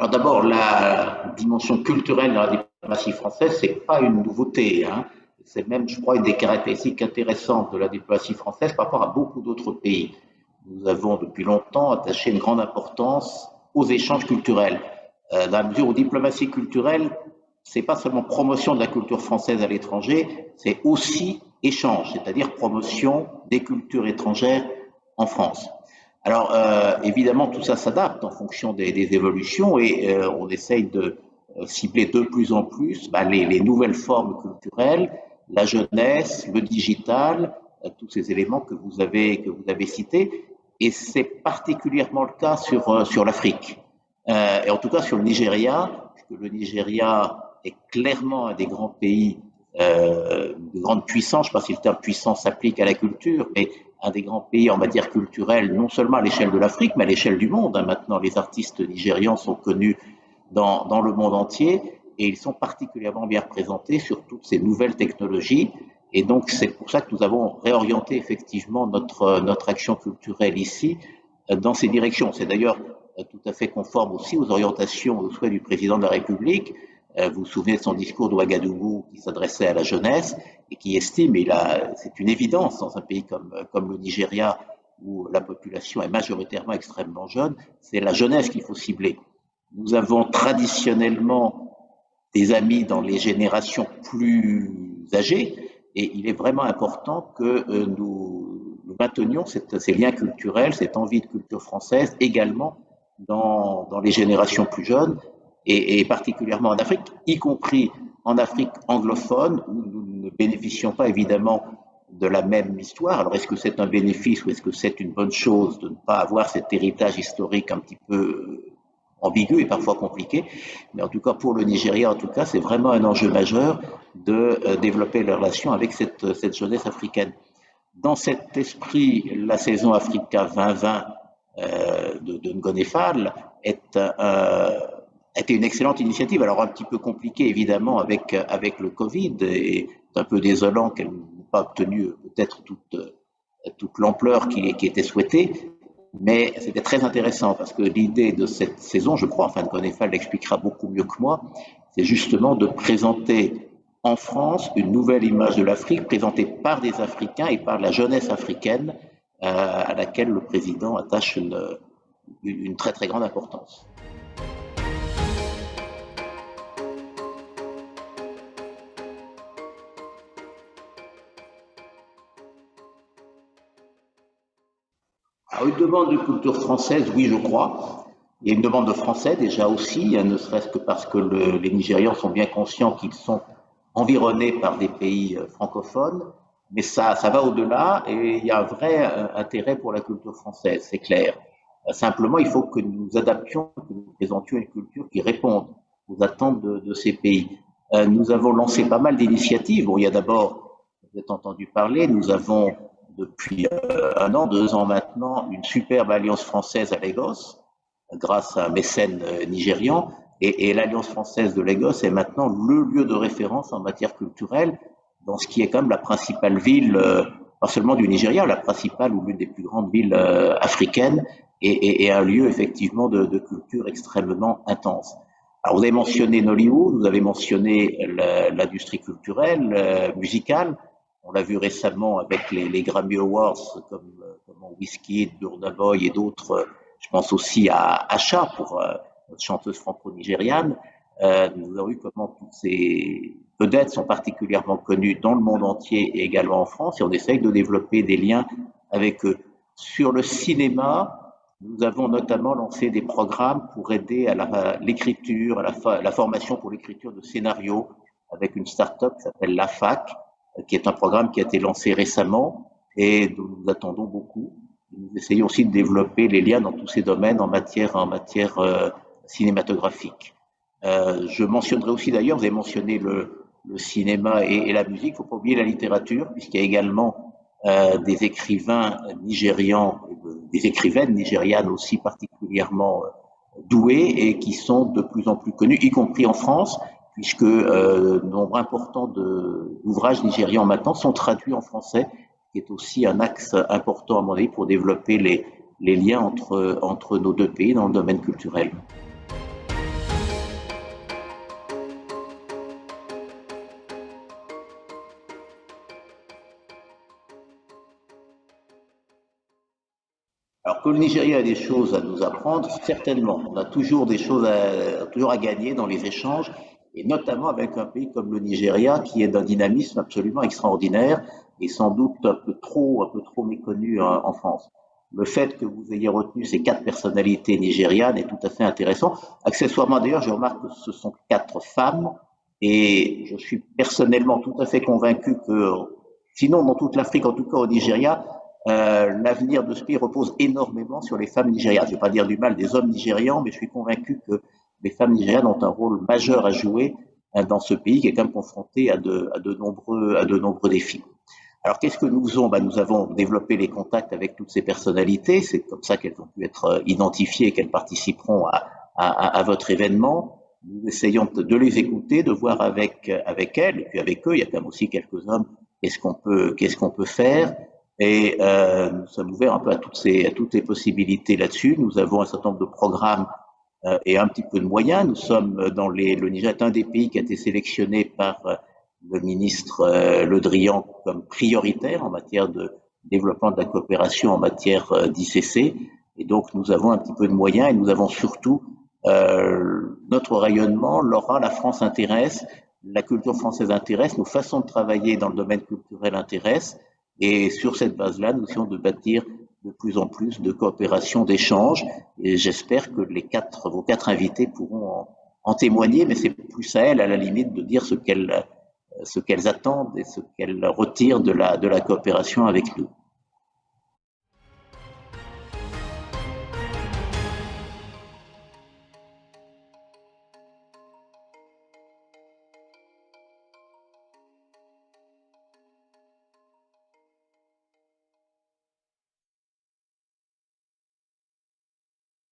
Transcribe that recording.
Alors d'abord, la dimension culturelle dans la diplomatie française, c'est pas une nouveauté, hein. C'est même, je crois, une des caractéristiques intéressantes de la diplomatie française par rapport à beaucoup d'autres pays. Nous avons depuis longtemps attaché une grande importance aux échanges culturels. Dans la mesure où diplomatie culturelle, c'est pas seulement promotion de la culture française à l'étranger, c'est aussi échange, c'est-à-dire promotion des cultures étrangères en France. Alors, évidemment, tout ça s'adapte en fonction des évolutions et on essaye de cibler de plus en plus les nouvelles formes culturelles, la jeunesse, le digital, tous ces éléments que vous avez cités. Et c'est particulièrement le cas sur l'Afrique. Et en tout cas sur le Nigeria, puisque le Nigeria est clairement un des grands pays de grande puissance. Je ne sais pas si le terme puissance s'applique à la culture, mais un des grands pays en matière culturelle, non seulement à l'échelle de l'Afrique, mais à l'échelle du monde. Maintenant, les artistes nigérians sont connus dans le monde entier et ils sont particulièrement bien représentés sur toutes ces nouvelles technologies. Et donc, c'est pour ça que nous avons réorienté effectivement notre action culturelle ici dans ces directions. C'est d'ailleurs tout à fait conforme aussi aux orientations, aux souhaits du président de la République. Vous vous souvenez de son discours de Ouagadougou qui s'adressait à la jeunesse et qui estime, et c'est une évidence dans un pays comme le Nigeria où la population est majoritairement extrêmement jeune, c'est la jeunesse qu'il faut cibler. Nous avons traditionnellement des amis dans les générations plus âgées et il est vraiment important que nous maintenions ces liens culturels, cette envie de culture française également dans les générations plus jeunes et particulièrement en Afrique, y compris en Afrique anglophone où nous ne bénéficions pas évidemment de la même histoire. Alors est-ce que c'est un bénéfice ou est-ce que c'est une bonne chose de ne pas avoir cet héritage historique un petit peu ambigu et parfois compliqué, mais en tout cas pour le Nigeria, en tout cas, c'est vraiment un enjeu majeur de développer les relations avec cette jeunesse africaine. Dans cet esprit, la saison Africa 2020 de Ngone Fall était une excellente initiative. Alors un petit peu compliquée évidemment avec le Covid et c'est un peu désolant qu'elle n'ait pas obtenu peut-être toute l'ampleur qui était souhaitée. Mais c'était très intéressant parce que l'idée de cette saison, je crois, enfin Gonefal l'expliquera beaucoup mieux que moi, c'est justement de présenter en France une nouvelle image de l'Afrique présentée par des Africains et par la jeunesse africaine à laquelle le président attache une très très grande importance. Alors, une demande de culture française, oui, je crois. Il y a une demande de français déjà aussi, ne serait-ce que parce que les Nigérians sont bien conscients qu'ils sont environnés par des pays francophones, mais ça va au-delà et il y a un vrai intérêt pour la culture française, c'est clair. Simplement, il faut que nous adaptions, que nous présentions une culture qui réponde aux attentes de ces pays. Nous avons lancé pas mal d'initiatives. Bon, il y a d'abord, vous avez entendu parler, nous avons depuis un an, 2 ans maintenant, une superbe alliance française à Lagos, grâce à un mécène nigérian. Et l'Alliance française de Lagos est maintenant le lieu de référence en matière culturelle dans ce qui est quand même la principale ville, pas seulement du Nigeria, la principale ou l'une des plus grandes villes africaines et un lieu effectivement de culture extrêmement intense. Alors vous avez mentionné Nollywood, vous avez mentionné l'industrie culturelle, musicale. On l'a vu récemment avec les Grammy Awards comme Wizkid, Burna Boy et d'autres. Je pense aussi à Asha pour notre chanteuse franco-nigériane. Nous avons vu comment toutes ces vedettes sont particulièrement connues dans le monde entier et également en France et on essaye de développer des liens avec eux. Sur le cinéma, nous avons notamment lancé des programmes pour aider à l'écriture, à la formation pour l'écriture de scénarios avec une start-up qui s'appelle La Fac, qui est un programme qui a été lancé récemment et dont nous attendons beaucoup. Nous essayons aussi de développer les liens dans tous ces domaines en matière cinématographique. Je mentionnerai aussi d'ailleurs, vous avez mentionné le cinéma et la musique, il ne faut pas oublier la littérature, puisqu'il y a également des écrivains nigérians, des écrivaines nigérianes aussi particulièrement douées et qui sont de plus en plus connues, y compris en France, puisque nombre important d'ouvrages nigérians maintenant sont traduits en français, qui est aussi un axe important à mon avis pour développer les liens entre nos deux pays dans le domaine culturel. que le Nigeria a des choses à nous apprendre, certainement. On a toujours des choses toujours à gagner dans les échanges, et notamment avec un pays comme le Nigeria, qui est d'un dynamisme absolument extraordinaire et sans doute un peu trop méconnu en France. Le fait que vous ayez retenu ces 4 personnalités nigérianes est tout à fait intéressant. Accessoirement, d'ailleurs, je remarque que ce sont 4 femmes, et je suis personnellement tout à fait convaincu que, sinon dans toute l'Afrique, en tout cas au Nigeria, l'avenir de ce pays repose énormément sur les femmes nigérianes. Je ne vais pas dire du mal des hommes nigérians, mais je suis convaincu que les femmes nigérianes ont un rôle majeur à jouer dans ce pays qui est quand même confronté à de nombreux défis. Alors, qu'est-ce que nous faisons? Nous avons développé les contacts avec toutes ces personnalités. C'est comme ça qu'elles ont pu être identifiées et qu'elles participeront à votre événement. Nous essayons de les écouter, de voir avec elles, et puis avec eux, il y a quand même aussi quelques hommes, qu'est-ce qu'on peut faire. Et nous sommes ouverts un peu à toutes les possibilités là-dessus. Nous avons un certain nombre de programmes et un petit peu de moyens. Nous sommes le Niger est un des pays qui a été sélectionné par le ministre Le Drian comme prioritaire en matière de développement de la coopération en matière d'ICC. Et donc nous avons un petit peu de moyens et nous avons surtout notre rayonnement, l'aura, la France intéresse, la culture française intéresse, nos façons de travailler dans le domaine culturel intéressent. Et sur cette base-là, nous essayons de bâtir de plus en plus de coopération, d'échanges. Et j'espère que vos 4 invités pourront en témoigner, mais c'est plus à elles, à la limite, de dire ce qu'elles attendent et ce qu'elles retirent de la coopération avec nous.